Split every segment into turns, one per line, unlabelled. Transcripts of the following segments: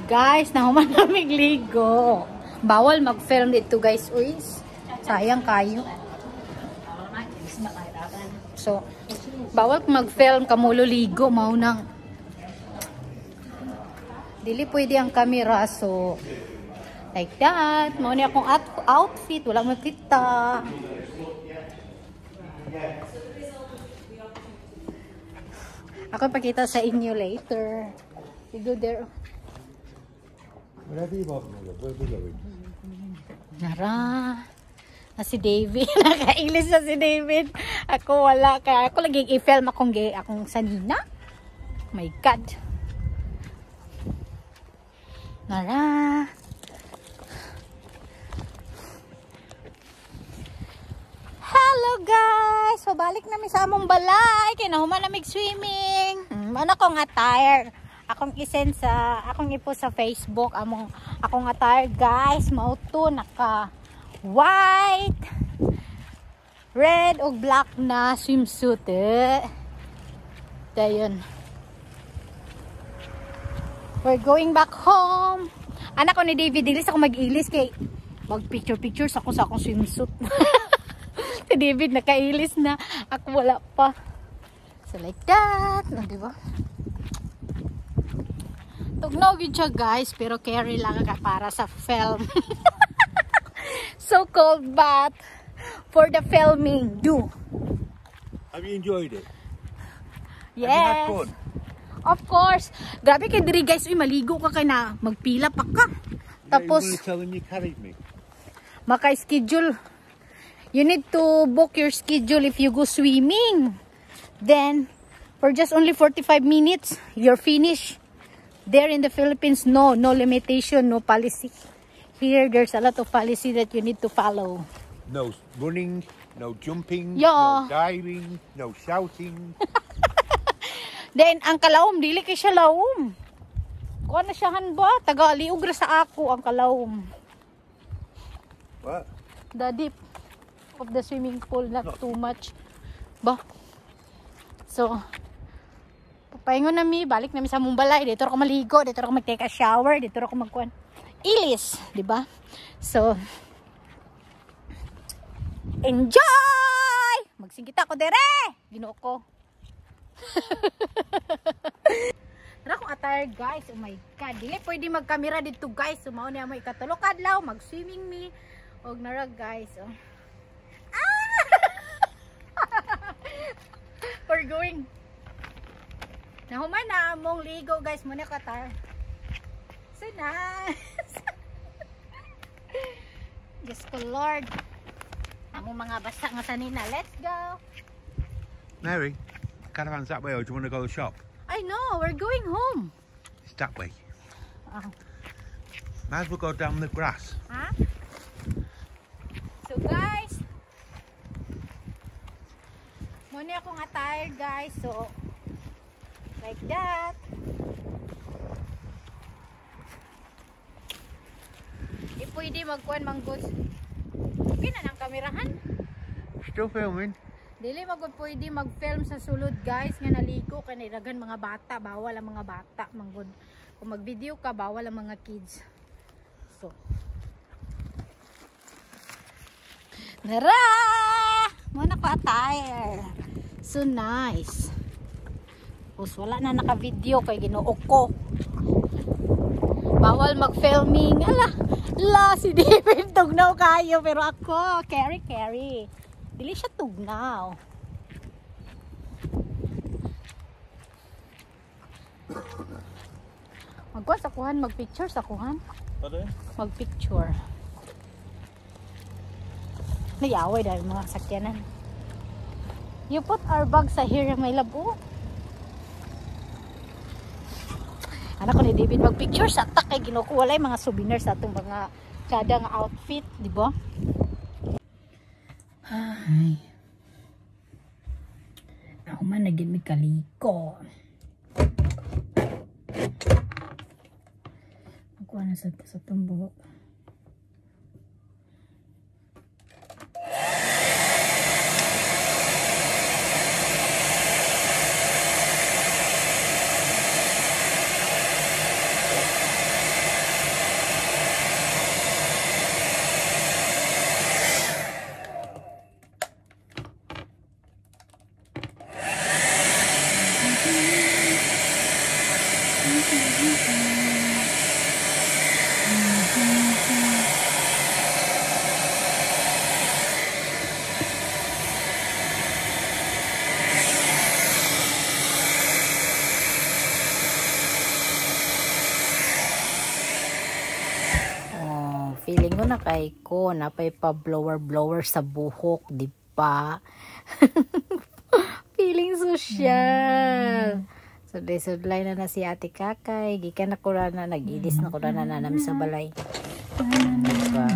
Guys, nahuman naming ligo. Bawal mag-film dito guys. Uy, sayang kayo. So, bawal mag-film kamulo ligo. Maunang dili pwede ang camera. So, like that. Mauna akong outfit. Walang makita. Ako pakita sa inyo later. You go there.
Wherever you want, where we going?
Nara. Na si David. Naka-English na si David. Ako wala. Kaya ako lagi i-film akong sanina. My God. Nara. Hello guys! Pabalik namin sa among balay. Kinahuman na mag-swimming. Ano ko nga tire. Akong isend sa, akong ipo sa Facebook. Akong attire guys. Mauto naka white, red o black na swimsuit. Dayon. We're going back home. Anak ko ni David, dilis ako mag-ilis kay mag-picture sa akong swimsuit. Si David nakailis na. Ako wala pa. So like that. No, diba? Tugnaw yun siya guys. Pero carry lang ka para sa film. So cold bath. For the filming. Do.
Have you enjoyed it?
Yes.
Have you had fun?
Of course. Grabe kay diri guys. Uy, maligo ka kay na. Magpila pa ka. Tapos.
You tell them you carried me.
Maka-schedule. You need to book your schedule if you go swimming. Then, for just only 45 minutes, you're finished. There in the Philippines, no limitation, no policy. Here, there's a lot of policy that you need to follow.
No running, no jumping,
Yeah.
no diving, no shouting.
Then, ang kalaom, dili kay siya laom. Kuha na siyahan ba? Taga-aliog ra sa ako ang kalaom.
What?
The deep of the swimming pool, not too much. Ba? So, papahingon na mi, balik na mi sa Mumbalay. Dito ako maligo, dito ako mag-take a shower, dito ako magkuhan. Ilis, di ba? So, enjoy! Magsingkita ako dere! Ginoo ko. Tara kong attire guys, oh my God. Dili pwede mag-camera dito guys. Sumaon niya mo ikatulog adlaw, mag-swimming mi. Og nara guys, oh. We're going. Nahuman na among ligo guys. Muna katar. So nice. Diyos ko Lord. Among mga basta nga sanina. Let's go.
Mary, caravan's that way, or do you want to go to the shop?
I know. We're going home.
It's that way.
Oh.
Might as well go down the grass.
Huh? So guys, muna akong attire guys. So, like that. Di pwede magkuhan manggod. Okay na ng kamerahan.
Still filming.
Dili pwede mag-film sa sulod guys. Nga naligo ka niragan mga bata. Bawal ang mga bata manggod. Kung mag-video ka, bawal ang mga kids. So, nara! Muna ko attire. So nice. Tapos wala na naka-video kay Ginoo ko. Bawal mag-filming. Ala, si David tugnaw kayo. Pero ako, carry. Dili siya tugnaw. Magkuhan sa kuhan, mag-picture sa kuhan. Mag-picture. Nayaway dahil mga sakyanan. You put our bag sa here, may labo. Anak ko ni David mag-picture sa tak kay Ginoo ko walay mga souvenirs sa atong mga kada nga outfit, di ba? Ay. Ako man naging may kaliko. Ako na sa itong buhok. Ingon na kay ko, napay pa blower sa buhok, di ba? Feeling social. Sudlay na si Ate Kakay. Gikan na ko na, nag-idis na ko na namin sa balay. Diba?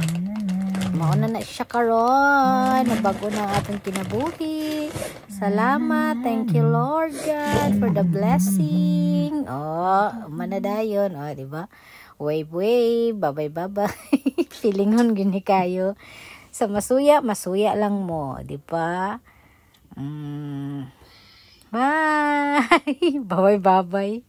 Mauna na siya karon. Nabago na ang ating kinabuhi. Salamat. Thank you, Lord God, for the blessing. Manadayon. Diba? Wave. Bye-bye. Feelingon gini kayo. Sa masuya lang mo. Diba? Bye. Bye-bye.